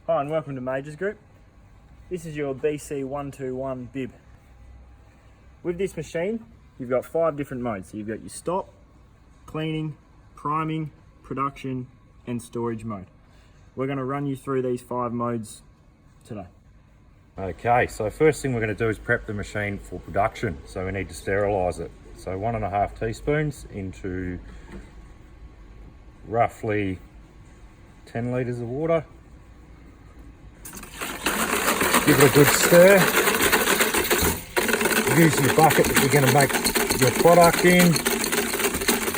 Hi and welcome to Majors Group. This is your BC121 BIB. With this machine, you've got 5 different modes. So you've got your stop, cleaning, priming, production and storage mode. We're going to run you through these 5 modes today. Okay, so first thing we're going to do is prep the machine for production. So we need to sterilise it. So 1.5 teaspoons into roughly 10 litres of water. Give it a good stir. Use your bucket that you're going to make your product in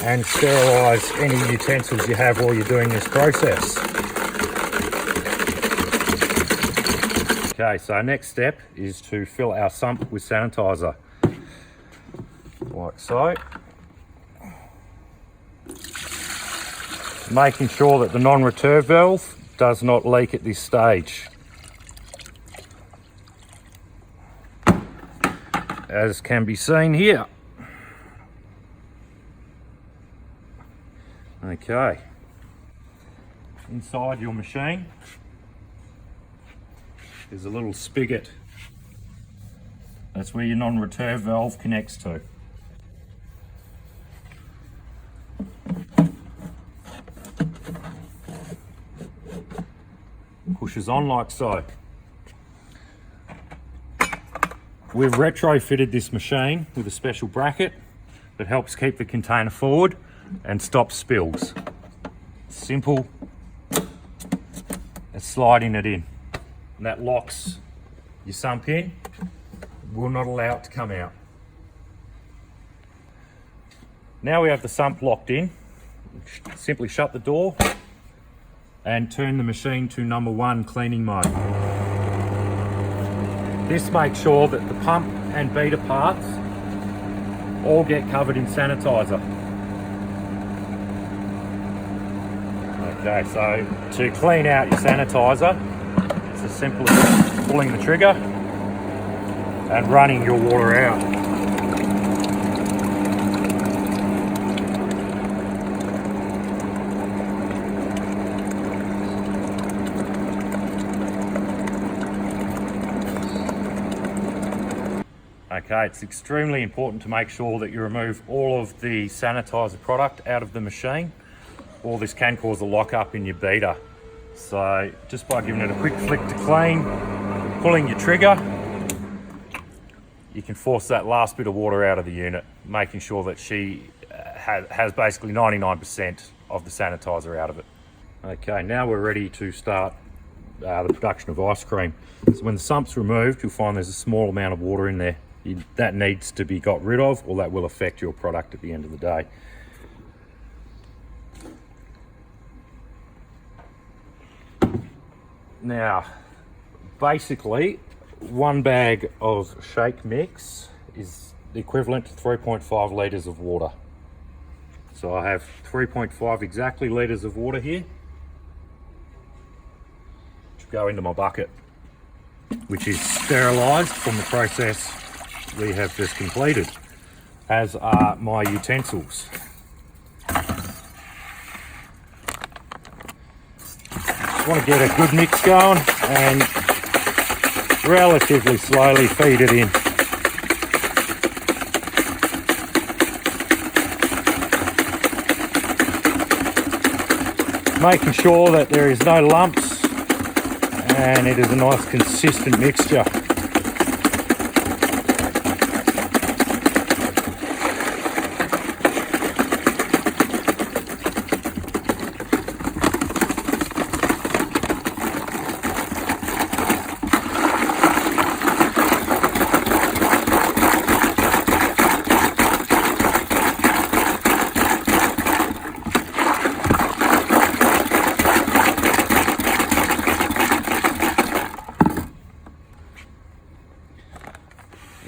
and sterilise any utensils you have while you're doing this process. Okay, so our next step is to fill our sump with sanitizer, like so. Making sure that the non-return valve does not leak at this stage. As can be seen here. Okay, inside your machine there's a little spigot. That's where your non-return valve connects to. Pushes on like so. We've retrofitted this machine with a special bracket that helps keep the container forward and stops spills. Simple as sliding it in. And that locks your sump in, will not allow it to come out. Now we have the sump locked in, simply shut the door and turn the machine to number 1 cleaning mode. This makes sure that the pump and beater parts all get covered in sanitizer. Okay, so to clean out your sanitizer, it's as simple as pulling the trigger and running your water out. Okay, it's extremely important to make sure that you remove all of the sanitizer product out of the machine, or this can cause a lock-up in your beater. So just by giving it a quick flick to clean, pulling your trigger, you can force that last bit of water out of the unit, making sure that she has basically 99% of the sanitizer out of it. Okay, now we're ready to start the production of ice cream. So when the sump's removed, you'll find there's a small amount of water in there. That needs to be got rid of, or that will affect your product at the end of the day. Now, basically, 1 bag of shake mix is the equivalent to 3.5 litres of water. So I have 3.5 exactly litres of water here, which go into my bucket, which is sterilised from the process we have just completed, as are my utensils. Just want to get a good mix going and relatively slowly feed it in. Making sure that there is no lumps and it is a nice consistent mixture.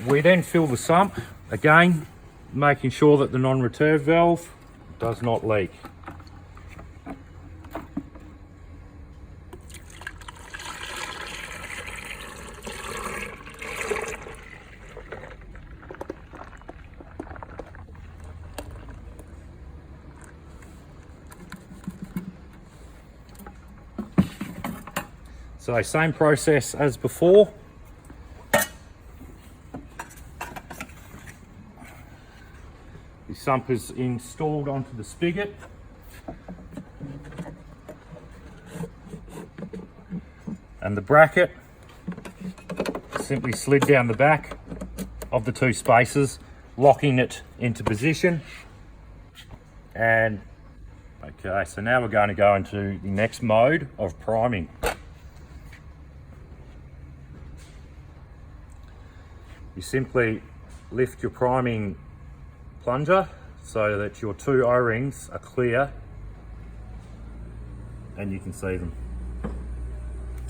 We then fill the sump, again making sure that the non-return valve does not leak. So same process as before. The sump is installed onto the spigot. And the bracket simply slid down the back of the two spaces, locking it into position. And okay, so now we're going to go into the next mode of priming. You simply lift your priming plunger so that your two O-rings are clear and you can see them.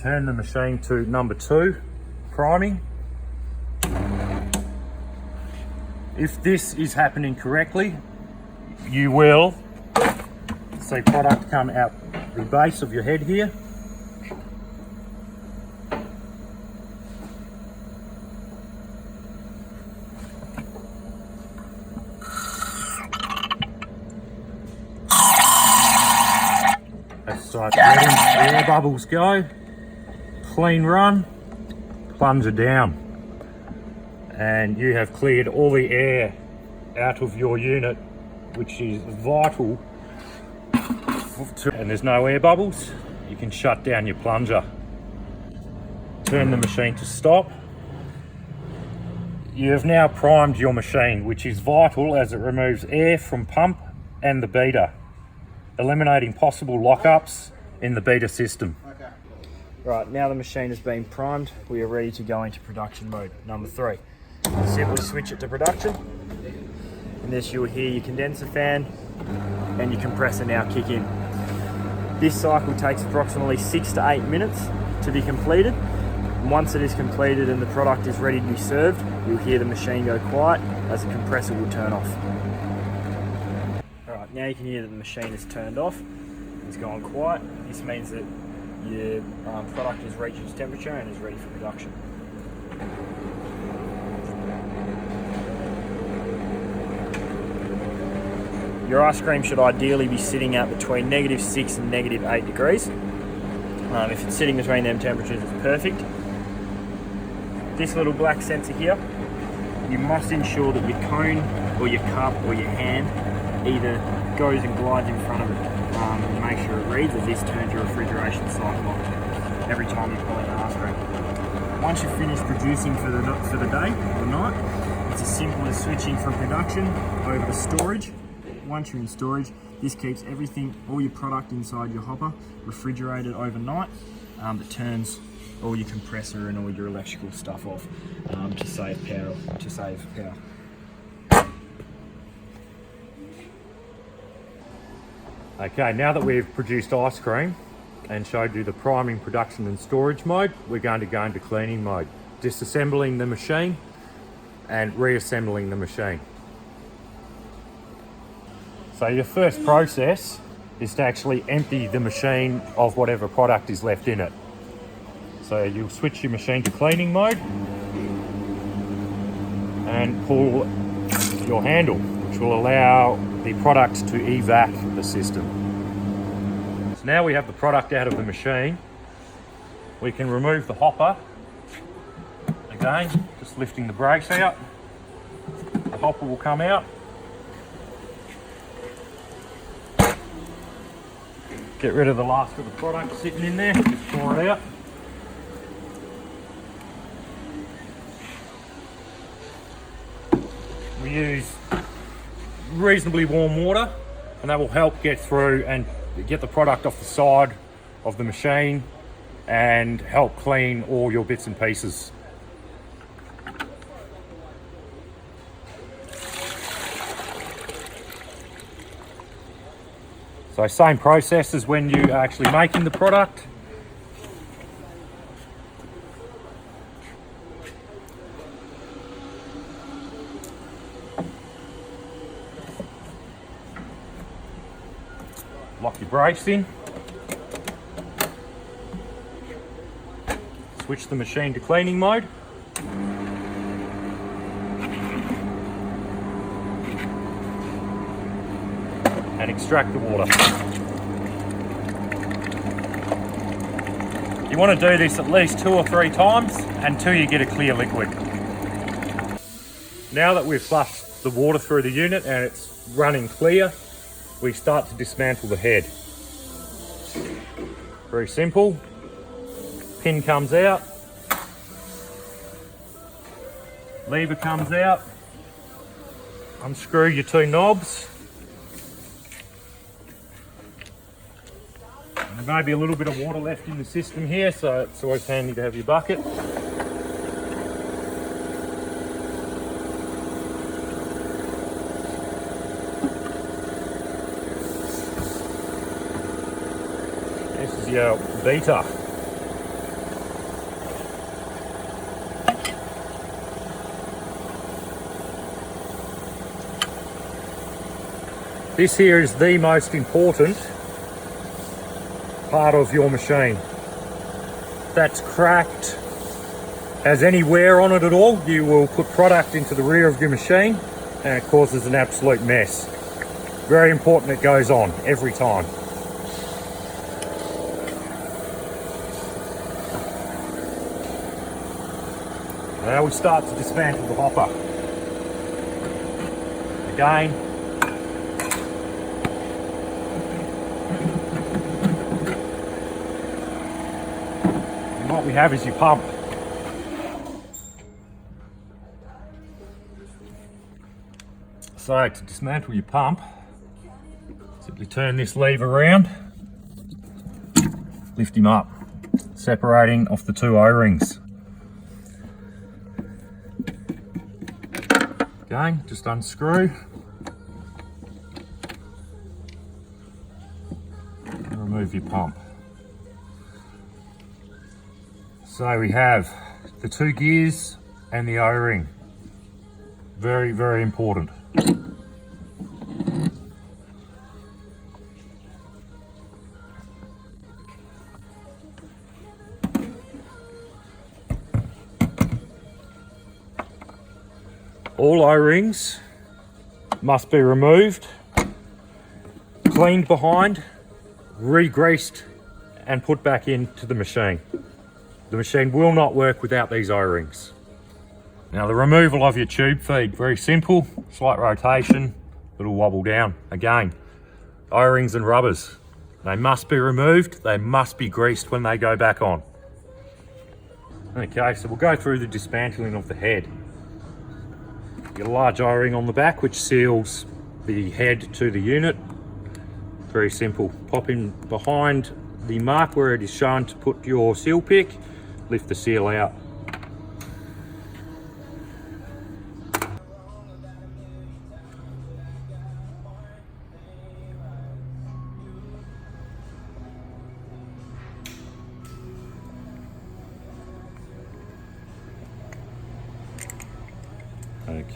Turn the machine to number 2 priming. If this is happening correctly, you will see product come out the base of your head here. So letting the air bubbles go, clean run, plunger down, and you have cleared all the air out of your unit, which is vital. And there's no air bubbles, you can shut down your plunger. Turn the machine to stop. You have now primed your machine, which is vital as it removes air from pump and the beater, eliminating possible lockups in the beater system. Right, now the machine has been primed, we are ready to go into production mode, number 3. Simply switch it to production. In this you'll hear your condenser fan and your compressor now kick in. This cycle takes approximately 6 to 8 minutes to be completed. And once it is completed and the product is ready to be served, you'll hear the machine go quiet as the compressor will turn off. Alright, now you can hear that the machine is turned off. It's gone quiet. This means that your product has reached its temperature and is ready for production. Your ice cream should ideally be sitting at between -6 and -8 degrees. If it's sitting between them temperatures, it's perfect. This little black sensor here, you must ensure that your cone or your cup or your hand either goes and glides in front of it and make sure it reads, as this turns your refrigeration cycle on every time you pull out an ice cream. Once you've finished producing for the day or night, it's as simple as switching from production over to storage. Once you're in storage, this keeps everything, all your product inside your hopper, refrigerated overnight. It turns all your compressor and all your electrical stuff off to save power. Okay, now that we've produced ice cream and showed you the priming, production and storage mode, we're going to go into cleaning mode, disassembling the machine and reassembling the machine. So your first process is to actually empty the machine of whatever product is left in it. So you'll switch your machine to cleaning mode and pull your handle, which will allow the product to evac the system. So now we have the product out of the machine, we can remove the hopper. Again, just lifting the brakes out, the hopper will come out. Get rid of the last of the product sitting in there, just pour it out. We use reasonably warm water and that will help get through and get the product off the side of the machine and help clean all your bits and pieces. So same process as when you are actually making the product. Lock your brakes in. Switch the machine to cleaning mode. And extract the water. You want to do this at least 2 or 3 times until you get a clear liquid. Now that we've flushed the water through the unit and it's running clear, we start to dismantle the head. Very simple. Pin comes out, lever comes out, unscrew your 2 knobs. There may be a little bit of water left in the system here, so it's always handy to have your bucket. This is your beater. This here is the most important part of your machine. That's cracked, has any wear on it at all, you will put product into the rear of your machine and it causes an absolute mess. Very important it goes on every time. Now we start to dismantle the hopper. Again, and what we have is your pump. So to dismantle your pump, simply turn this lever around, lift him up, separating off the 2 O-rings. Again, just unscrew and remove your pump. So we have the 2 gears and the O-ring. Very, very important. All O-rings must be removed, cleaned behind, re-greased and put back into the machine. The machine will not work without these O-rings. Now the removal of your tube feed, very simple, slight rotation, little wobble down. Again, O-rings and rubbers, they must be removed, they must be greased when they go back on. Okay, so we'll go through the dismantling of the head. Your large O-ring on the back which seals the head to the unit. Very simple. Pop in behind the mark where it is shown to put your seal pick, lift the seal out.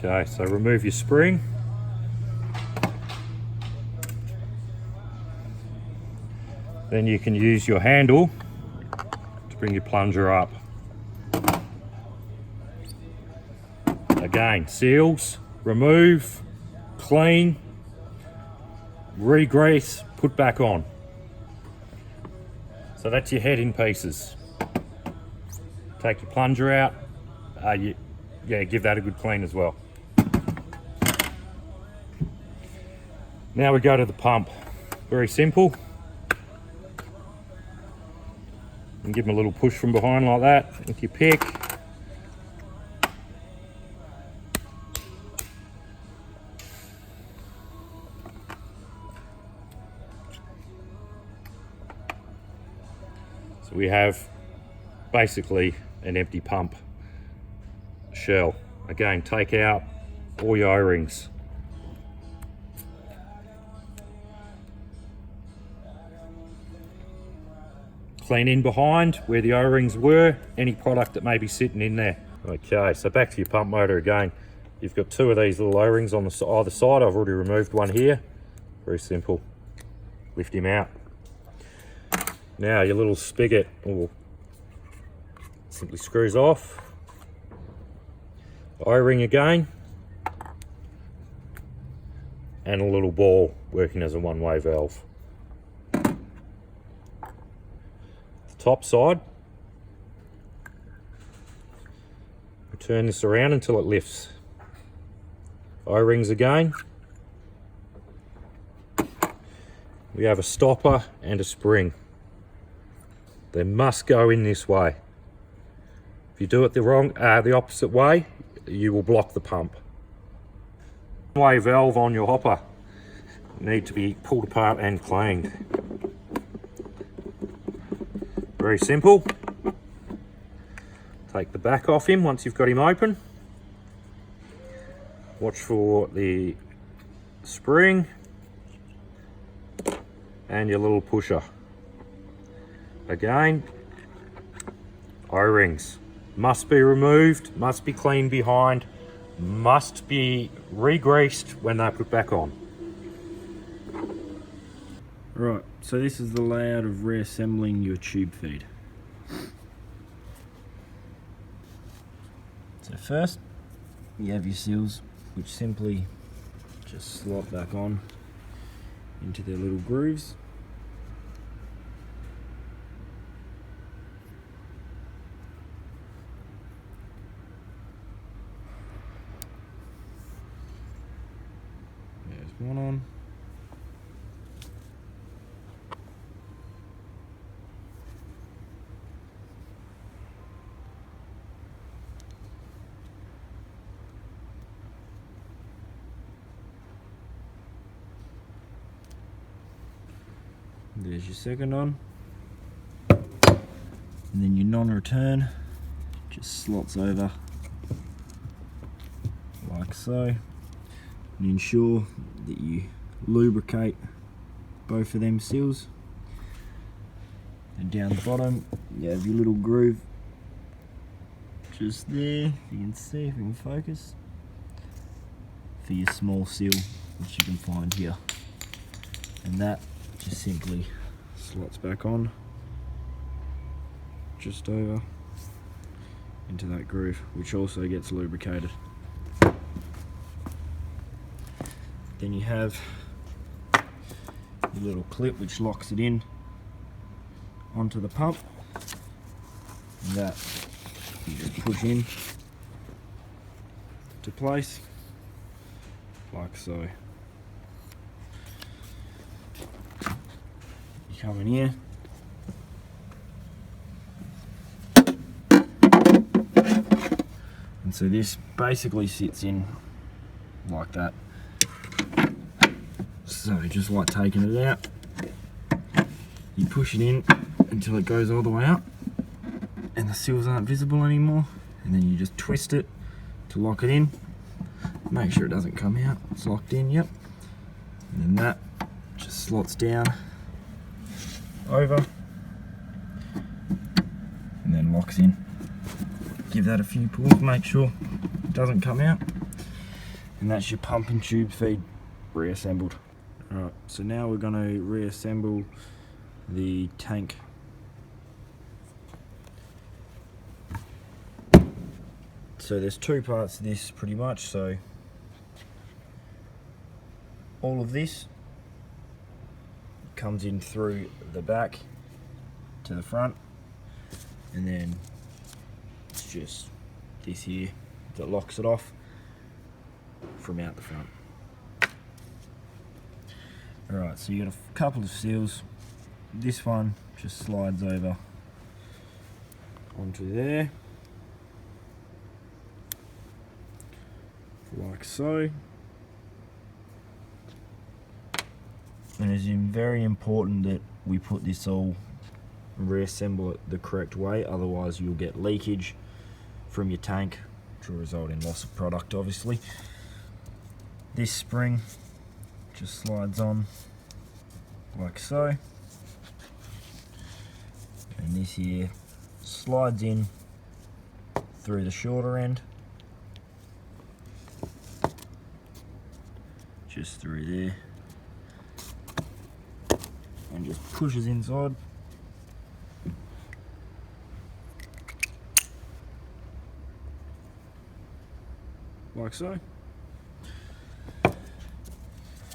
Okay, so remove your spring. Then you can use your handle to bring your plunger up. Again, seals, remove, clean, re-grease, put back on. So that's your head in pieces. Take your plunger out, give that a good clean as well. Now we go to the pump. Very simple. And give them a little push from behind like that with your pick. So we have basically an empty pump shell. Again, take out all your O-rings. Clean in behind where the O-rings were, any product that may be sitting in there. Okay, so back to your pump motor again. You've got 2 of these little O-rings on the either side. I've already removed one here. Very simple. Lift him out. Now your little spigot simply screws off. O-ring again. And a little ball working as a one-way valve. Top side Turn this around until it lifts. O-rings again. We have a stopper and a spring. They must go in this way. If you do it the opposite way, you will block the pump. One-way valve on your hopper need to be pulled apart and cleaned. Very simple. Take the back off him once you've got him open. Watch for the spring and your little pusher. Again, O-rings must be removed, must be cleaned behind, must be re-greased when they're put back on. Right, so this is the layout of reassembling your tube feed. So first, you have your seals, which simply just slot back on into their little grooves. There's one on. There's your second on. And then your non-return just slots over like so. And ensure that you lubricate both of them seals. And down the bottom you have your little groove just there. You can see if we can focus, for your small seal, which you can find here. And that just simply slots back on just over into that groove, which also gets lubricated. Then you have your little clip which locks it in onto the pump, and that you just push in to place like so. You come in here, and so this basically sits in like that. So just like taking it out, you push it in until it goes all the way up and the seals aren't visible anymore, and then you just twist it to lock it in. Make sure it doesn't come out. It's locked in, yep. And then that just slots down over and then locks in. Give that a few pulls, make sure it doesn't come out, and that's your pump and tube feed reassembled. Alright, so now we're going to reassemble the tank. So there's two parts to this pretty much. So all of this comes in through the back to the front, and then it's just this here that locks it off from out the front. Alright, so you got a couple of seals. This one just slides over onto there, like so. And it's very important that we put this all, reassemble it the correct way, otherwise you'll get leakage from your tank, which will result in loss of product obviously. This spring just slides on like so, and this here slides in through the shorter end, just through there, and just pushes inside like so.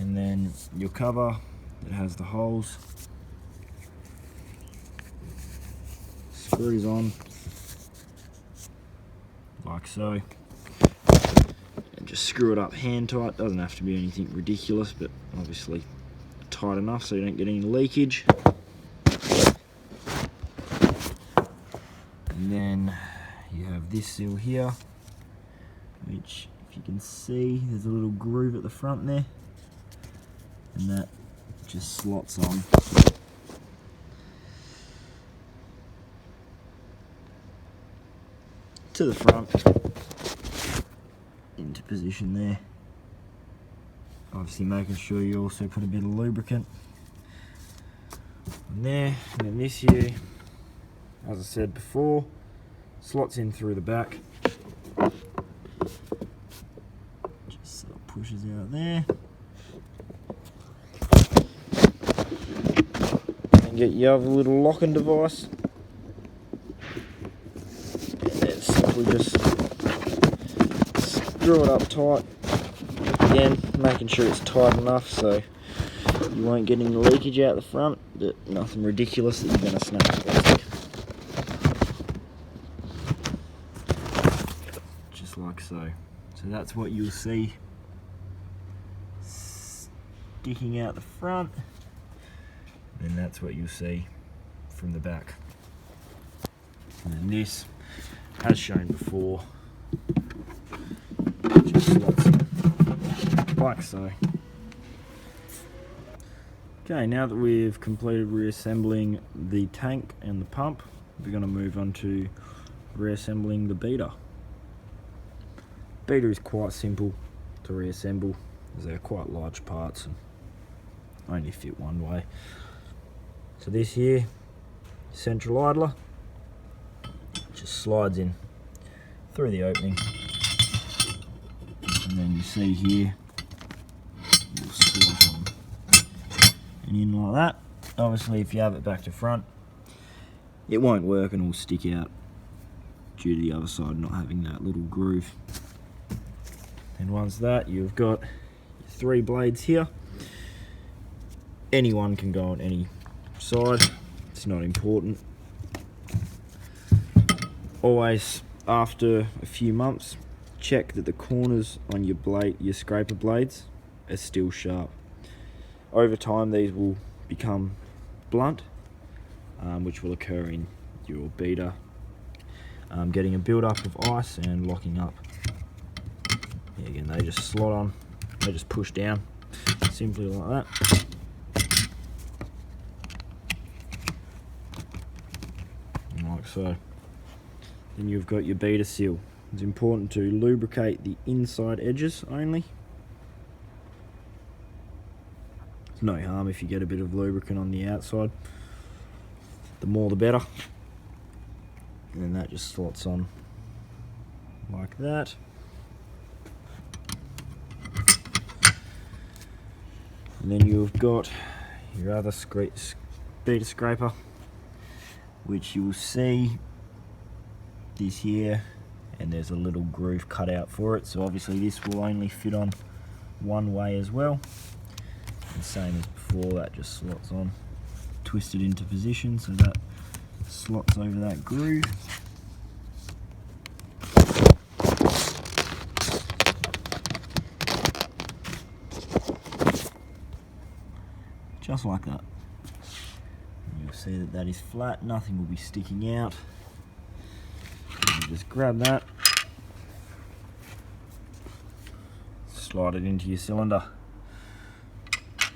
And then your cover that has the holes screws on like so. And just screw it up hand tight. Doesn't have to be anything ridiculous, but obviously tight enough so you don't get any leakage. And then you have this seal here, which, if you can see, there's a little groove at the front there, and that just slots on to the front into position there. Obviously making sure you also put a bit of lubricant in there. And then this here, as I said before, slots in through the back. Just sort of pushes out there. And get your other little locking device. And then simply just screw it up tight. Again, making sure it's tight enough so you won't get any leakage out the front, but nothing ridiculous that you're going to snap the plastic. Just like so. So that's what you'll see sticking out the front, and that's what you'll see from the back. And then this, as shown before, just slots in like so. Okay, now that we've completed reassembling the tank and the pump, we're going to move on to reassembling the beater. Beater is quite simple to reassemble as they're quite large parts and only fit one way. So this here, central idler, just slides in through the opening, and then you see here, you'll screw it on and in like that. Obviously if you have it back to front, it won't work and will stick out due to the other side not having that little groove. And once that, you've got your 3 blades here. Any one can go on any side, it's not important. Always, after a few months, check that the corners on your blade, your scraper blades, are still sharp. Over time these will become blunt, which will occur in your beater, getting a build-up of ice and locking up. Yeah, again, they just slot on, they just push down, simply like that. And like so. Then you've got your beater seal. It's important to lubricate the inside edges only. It's no harm if you get a bit of lubricant on the outside. The more the better. And then that just slots on like that. And then you've got your other beater scraper, which you'll see this here, and there's a little groove cut out for it. So obviously this will only fit on one way as well. And same as before, that just slots on, twisted into position, so that slots over that groove. Just like that. And you'll see that that is flat, nothing will be sticking out. And you just grab that, slide it into your cylinder.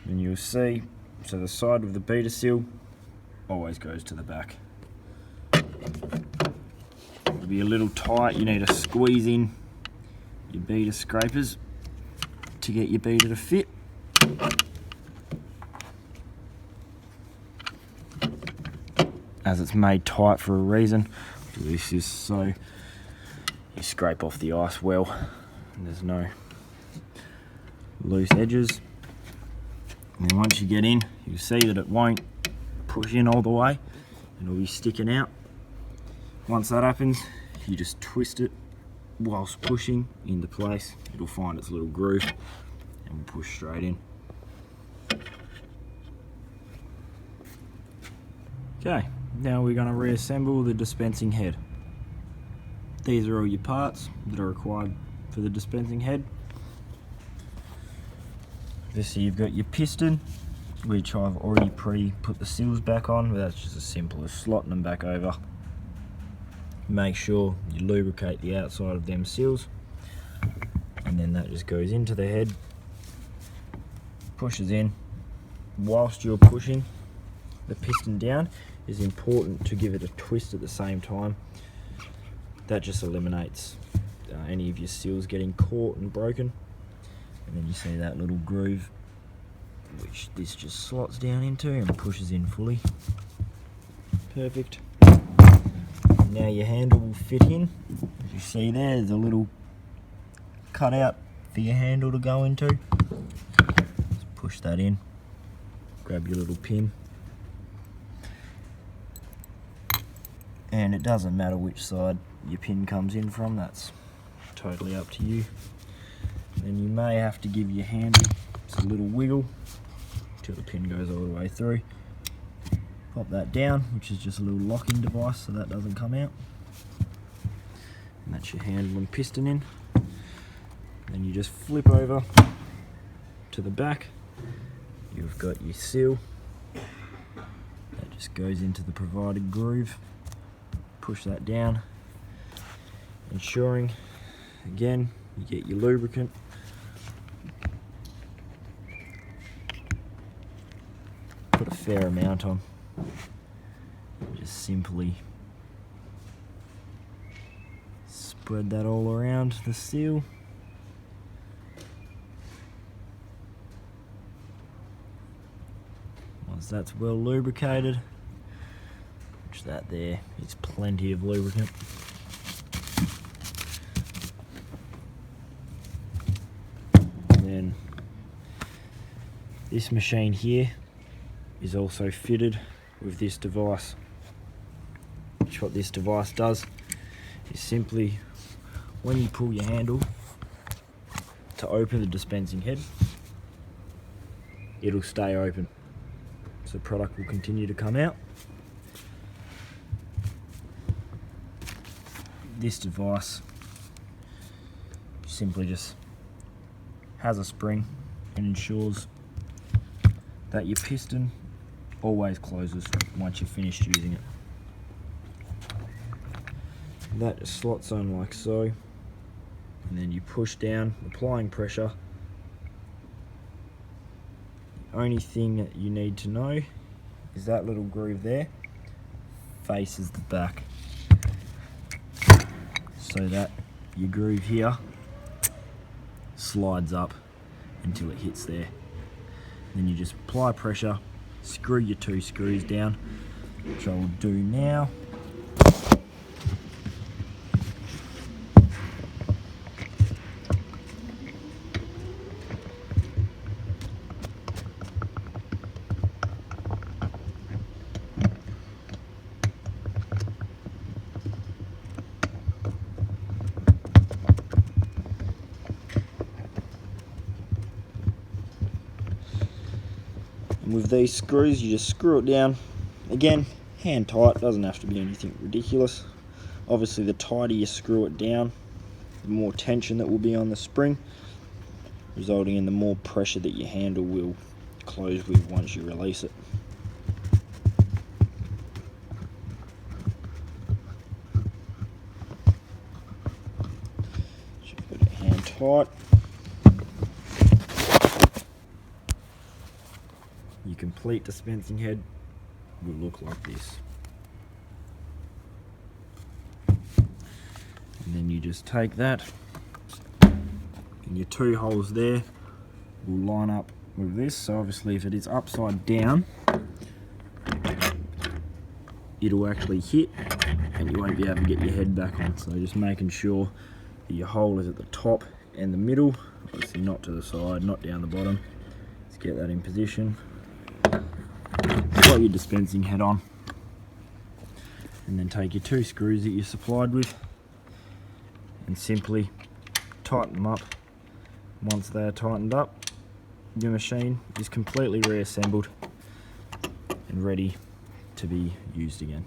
And you'll see, so the side of the beater seal always goes to the back. It'll be a little tight, you need to squeeze in your beater scrapers to get your beater to fit. As it's made tight for a reason. This is so you scrape off the ice well and there's no loose edges. And then once you get in, you'll see that it won't push in all the way, it'll be sticking out. Once that happens, you just twist it whilst pushing into place. It'll find its little groove and will push straight in. Okay, now we're going to reassemble the dispensing head. These are all your parts that are required for the dispensing head. Obviously you've got your piston, which I've already put the seals back on, but that's just as simple as slotting them back over. Make sure you lubricate the outside of them seals, and then that just goes into the head, pushes in. Whilst you're pushing the piston down, it's important to give it a twist at the same time. That just eliminates any of your seals getting caught and broken. And then you see that little groove, which this just slots down into and pushes in fully. Perfect. Now your handle will fit in. As you see there's a little cutout for your handle to go into. Just push that in, grab your little pin, and it doesn't matter which side your pin comes in from, that's totally up to you. Then you may have to give your handle just a little wiggle till the pin goes all the way through. Pop that down, which is just a little locking device so that doesn't come out. And that's your handle and piston in. Then you just flip over to the back. You've got your seal. That just goes into the provided groove. Push that down, ensuring, again, you get your lubricant. Put a fair amount on. Just simply spread that all around the seal. Once that's well lubricated, which that there is plenty of lubricant. And then this machine here is also fitted with this device, which what this device does is simply, when you pull your handle to open the dispensing head, it'll stay open, so product will continue to come out. This device simply just has a spring and ensures that your piston always closes once you've finished using it. That just slots on like so, and then you push down, applying pressure. The only thing that you need to know is that little groove there faces the back, so that your groove here slides up until it hits there. Then you just apply pressure, screw your 2 screws down, which I will do now. And with these screws, you just screw it down. Again, hand tight, doesn't have to be anything ridiculous. Obviously, the tighter you screw it down, the more tension that will be on the spring, resulting in the more pressure that your handle will close with once you release it. So you've got it hand tight. Your complete dispensing head will look like this. And then you just take that, and your 2 holes there will line up with this. So obviously if it is upside down, it'll actually hit and you won't be able to get your head back on. So just making sure that your hole is at the top and the middle, obviously not to the side, not down the bottom. Let's get that in position. Slot your dispensing head on, and then take your 2 screws that you're supplied with and simply tighten them up. Once they are tightened up, your machine is completely reassembled and ready to be used again.